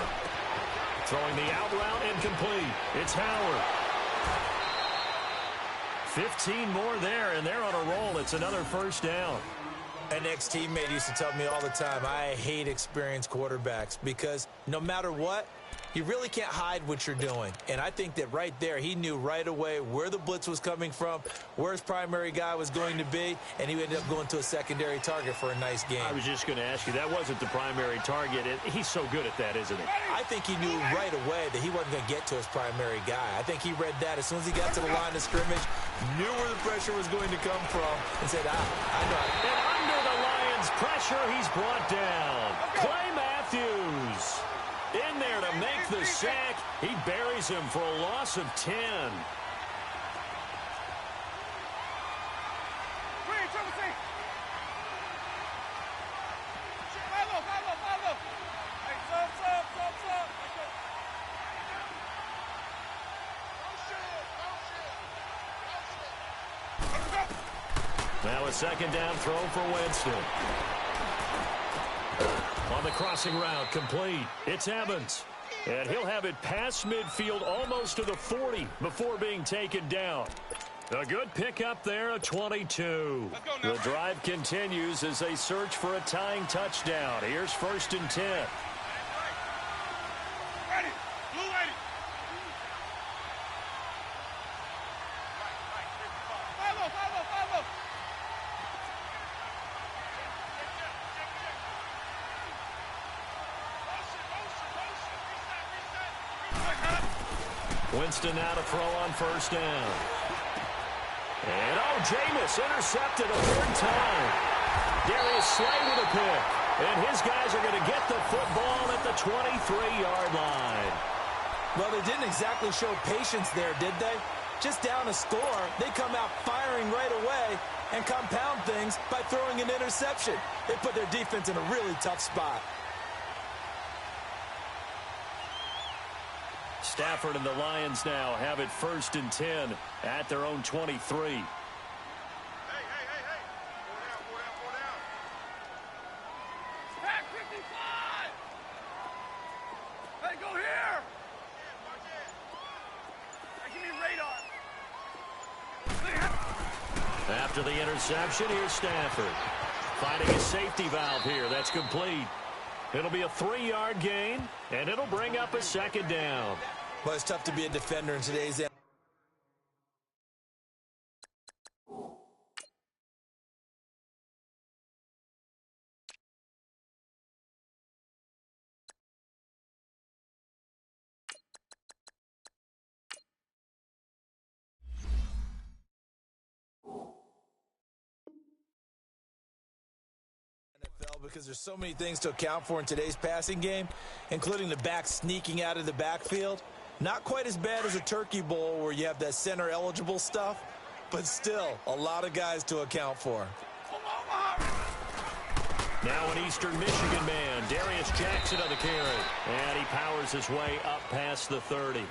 Throwing the out route, incomplete. It's Howard. 15 more there, and they're on a roll. It's another 1st down. An ex-teammate used to tell me all the time, I hate experienced quarterbacks because no matter what, you really can't hide what you're doing. And I think that right there, he knew right away where the blitz was coming from, where his primary guy was going to be, and he ended up going to a secondary target for a nice game. I was just going to ask you, that wasn't the primary target. He's so good at that, isn't he? I think he knew right away that he wasn't going to get to his primary guy. I think he read that as soon as he got to the line of scrimmage, knew where the pressure was going to come from, and said, I know. And under the Lions' pressure, he's brought down. Clay Matthews in there to make the sack. He buries him for a loss of 10. Now a second down throw for Winston. On the crossing route, complete. It's Evans. And he'll have it past midfield almost to the 40 before being taken down. A good pickup there, a 22. The drive continues as they search for a tying touchdown. Here's 1st and 10. Ready. Blue ready. Follow. Winston now to throw on 1st down. And, Jameis intercepted a 3rd time. Darius Slay with a pick. And his guys are going to get the football at the 23-yard line. Well, they didn't exactly show patience there, did they? Just down a score, they come out firing right away and compound things by throwing an interception. They put their defense in a really tough spot. Stafford and the Lions now have it 1st and 10 at their own 23. Hey. Go down. Pack 55. Hey, go here. Hey, give me radar. After the interception, here's Stafford. Finding a safety valve here. That's complete. It'll be a 3-yard gain, and it'll bring up a 2nd down. Well, it's tough to be a defender in today's NFL. Because there's so many things to account for in today's passing game, including the back sneaking out of the backfield. Not quite as bad as a turkey bowl where you have that center eligible stuff, but still a lot of guys to account for. Now an Eastern Michigan man, Darius Jackson on the carry. And he powers his way up past the 30.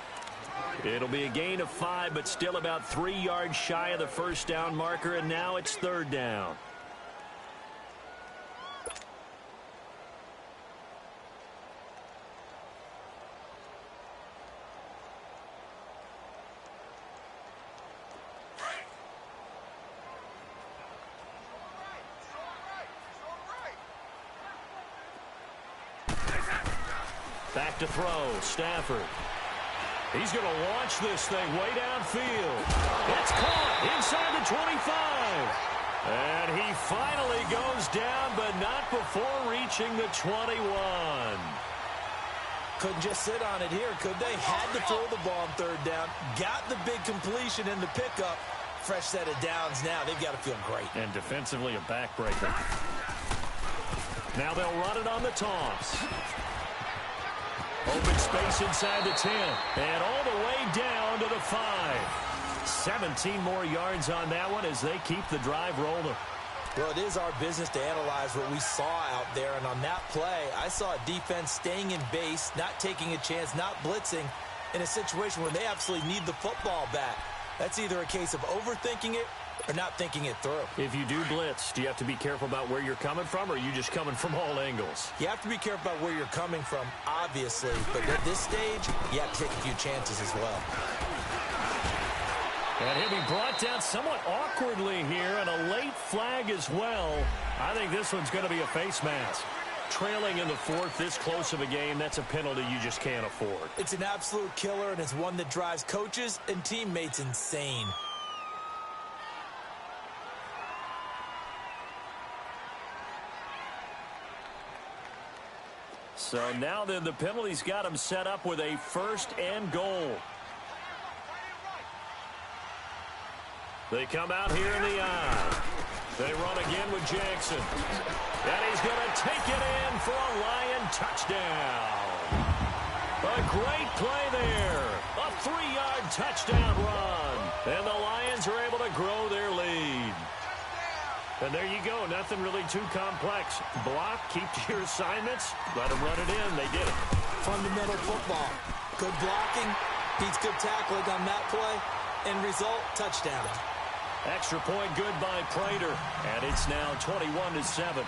It'll be a gain of 5, but still about 3 yards shy of the 1st down marker, and now it's 3rd down. Back to throw, Stafford. He's going to launch this thing way downfield. It's caught inside the 25. And he finally goes down, but not before reaching the 21. Couldn't just sit on it here, could they? Had to throw the ball on 3rd down. Got the big completion in the pickup. Fresh set of downs now. They've got to feel great. And defensively, a backbreaker. Now they'll run it on the toss. Open space inside the 10. And all the way down to the 5. 17 more yards on that one as they keep the drive rolling. Well, it is our business to analyze what we saw out there. And on that play, I saw a defense staying in base, not taking a chance, not blitzing in a situation where they absolutely need the football back. That's either a case of overthinking it or not thinking it through. If you do blitz, do you have to be careful about where you're coming from, or are you just coming from all angles? You have to be careful about where you're coming from, obviously. But at this stage, you have to take a few chances as well. And he'll be brought down somewhat awkwardly here, and a late flag as well. I think this one's going to be a face mask. Trailing in the 4th, this close of a game, that's a penalty you just can't afford. It's an absolute killer, and it's one that drives coaches and teammates insane. So now then the penalty's got him set up with a 1st and goal. They come out here in the eye. They run again with Jackson. And he's going to take it in for a Lion touchdown. A great play there. A 3-yard touchdown run. And the Lions are able to grow their lead. And there you go. Nothing really too complex. Block, keep to your assignments, let them run it in. They did it. Fundamental football. Good blocking, beats good tackling on that play. End result, touchdown. Extra point good by Prater. And it's now 21-7.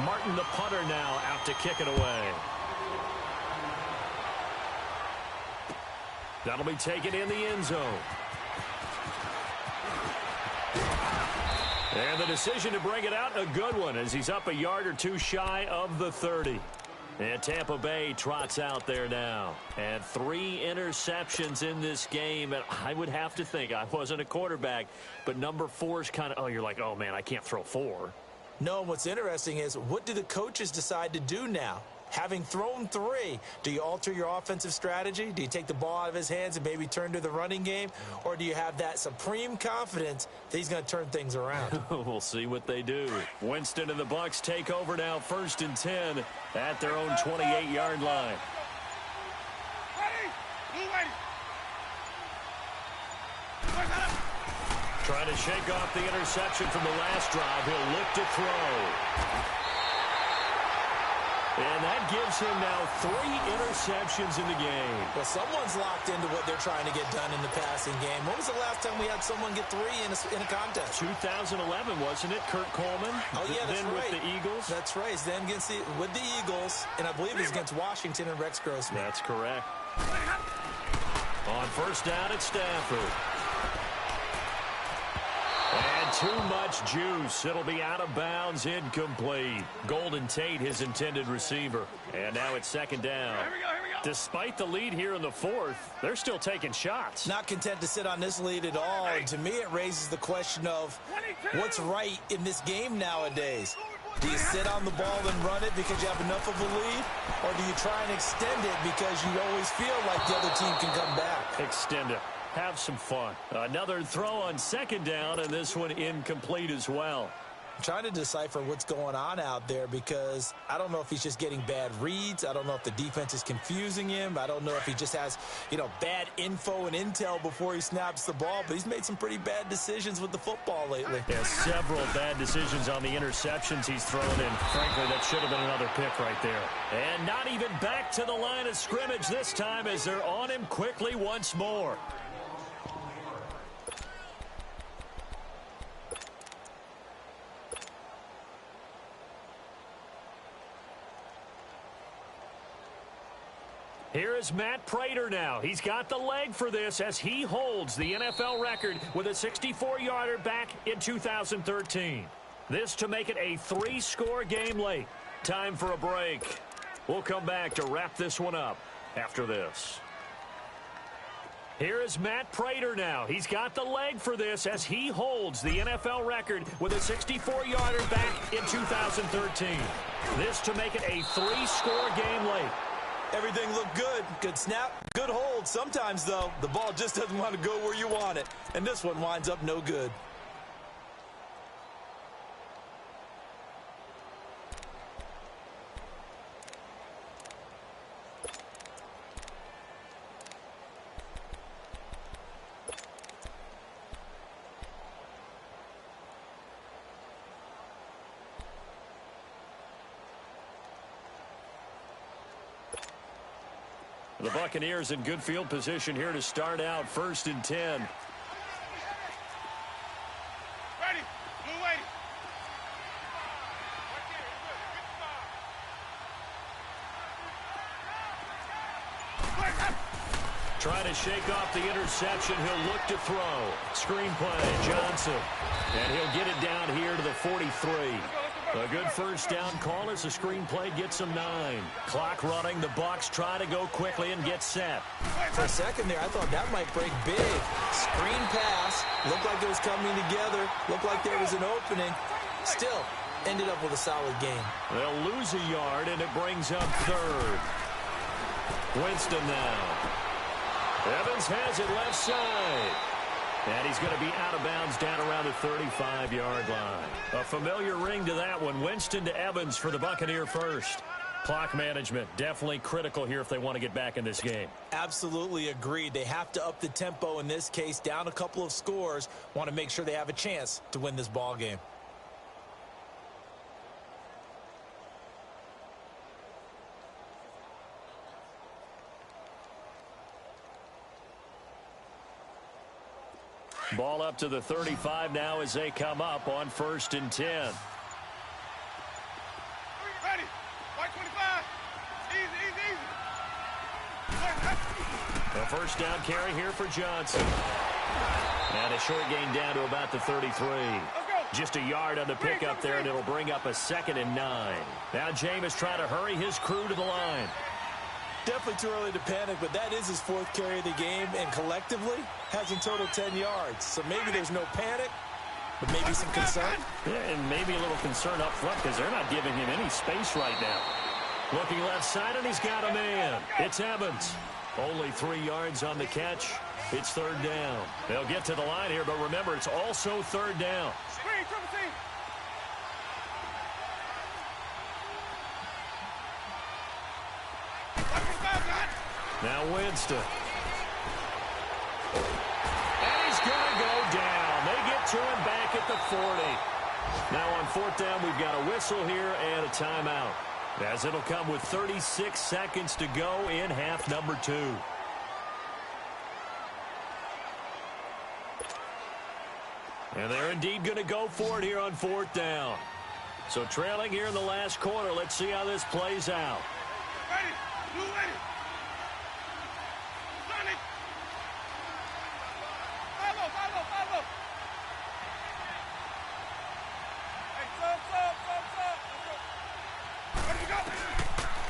Martin, the punter, now out to kick it away. That'll be taken in the end zone. And the decision to bring it out, a good one, as he's up a yard or two shy of the 30. And Tampa Bay trots out there now. And 3 interceptions in this game. And I would have to think, I wasn't a quarterback, but number 4 is kind of, you're like, oh, man, I can't throw 4. No, what's interesting is, what do the coaches decide to do now? Having thrown 3, do you alter your offensive strategy? Do you take the ball out of his hands and maybe turn to the running game? Or do you have that supreme confidence that he's going to turn things around? We'll see what they do. Winston and the Bucs take over now, 1st and 10 at their own 28-yard line. Trying to shake off the interception from the last drive. He'll look to throw. And that gives him now 3 interceptions in the game. Well, someone's locked into what they're trying to get done in the passing game. When was the last time we had someone get 3 in a contest? 2011, wasn't it? Kurt Coleman. Oh, yeah, that's then right. With the Eagles. That's right. Then with the Eagles, and I believe it's against Washington and Rex Grossman. That's correct. On 1st down at Stafford. And too much juice. It'll be out of bounds, incomplete. Golden Tate, his intended receiver. And now it's 2nd down. Here we go. Despite the lead here in the 4th, they're still taking shots. Not content to sit on this lead at all. And to me, it raises the question of what's right in this game nowadays. Do you sit on the ball and run it because you have enough of a lead? Or do you try and extend it because you always feel like the other team can come back? Extend it. Have some fun. Another throw on 2nd down, and this one incomplete as well. I'm trying to decipher what's going on out there because I don't know if he's just getting bad reads. I don't know if the defense is confusing him. I don't know if he just has, bad info and intel before he snaps the ball. But he's made some pretty bad decisions with the football lately. Yeah, several bad decisions on the interceptions he's thrown in. Frankly, that should have been another pick right there. And not even back to the line of scrimmage this time as they're on him quickly once more. Here is Matt Prater now. He's got the leg for this as he holds the NFL record with a 64-yarder back in 2013. This to make it a 3-score game late. Time for a break. We'll come back to wrap this one up after this. Here is Matt Prater now. He's got the leg for this as he holds the NFL record with a 64-yarder back in 2013. This to make it a 3-score game late. Everything looked good. Good snap, good hold. Sometimes, though, the ball just doesn't want to go where you want it. And this one winds up no good. The Buccaneers in good field position here to start out 1st and 10. Ready. Blue waiting. Trying to shake off the interception. He'll look to throw. Screen play, Johnson. And he'll get it down here to the 43. A good 1st down call as the screen play gets him 9. Clock running. The Bucs try to go quickly and get set. For a second there, I thought that might break big. Screen pass. Looked like it was coming together. Looked like there was an opening. Still, ended up with a solid game. They'll lose a yard, and it brings up 3rd. Winston now. Evans has it left side. And he's going to be out of bounds down around the 35-yard line. A familiar ring to that one. Winston to Evans for the Buccaneer first. Clock management definitely critical here if they want to get back in this game. Absolutely agreed. They have to up the tempo in this case, down a couple of scores. Want to make sure they have a chance to win this ball game. Ball up to the 35 now as they come up on 1st and 10. Ready. White 25. Easy. A first down carry here for Johnson. And a short gain down to about the 33. Just a yard on the pickup there, and it'll bring up a 2nd and 9. Now Jameis trying to hurry his crew to the line. Definitely too early to panic, but that is his 4th carry of the game, and collectively has in total 10 yards. So maybe there's no panic, but maybe some concern. Yeah, and maybe a little concern up front because they're not giving him any space right now. Looking left side, and he's got a man. It's Evans. Only 3 yards on the catch. It's 3rd down. They'll get to the line here, but remember, it's also 3rd down. Screen, triple team. Now Winston. And he's going to go down. They get to him back at the 40. Now on 4th down, we've got a whistle here and a timeout, as it'll come with 36 seconds to go in half number 2. And they're indeed going to go for it here on 4th down. So trailing here in the last quarter. Let's see how this plays out. Ready. Blue ready. Johnny. Follow. Hey, sub. Ready to go.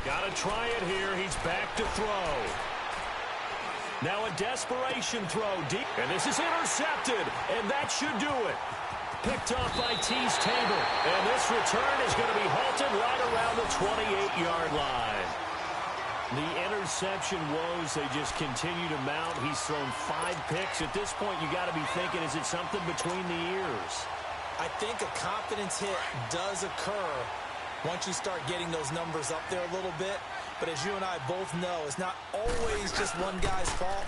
Got to try it here. He's back to throw. Now a desperation throw deep. And this is intercepted. And that should do it. Picked off by Tease Tabor. And this return is going to be halted right around the 28-yard line. The interception woes, they just continue to mount. He's thrown 5 picks. At this point, you got to be thinking, is it something between the ears? I think a confidence hit does occur once you start getting those numbers up there a little bit. But as you and I both know, it's not always just one guy's fault.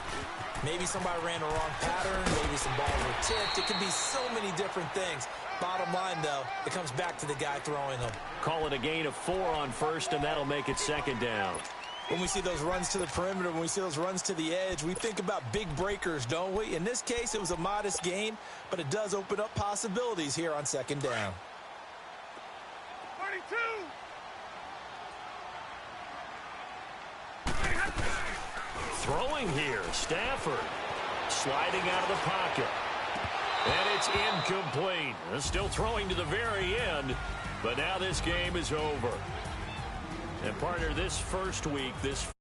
Maybe somebody ran the wrong pattern. Maybe some balls were tipped. It could be so many different things. Bottom line, though, it comes back to the guy throwing them. Call it a gain of 4 on 1st, and that'll make it 2nd down. When we see those runs to the perimeter, when we see those runs to the edge, we think about big breakers, don't we? In this case, it was a modest gain, but it does open up possibilities here on 2nd down. 32. Throwing here, Stafford sliding out of the pocket. And it's incomplete. Still throwing to the very end, but now this game is over. And partner, this first week, this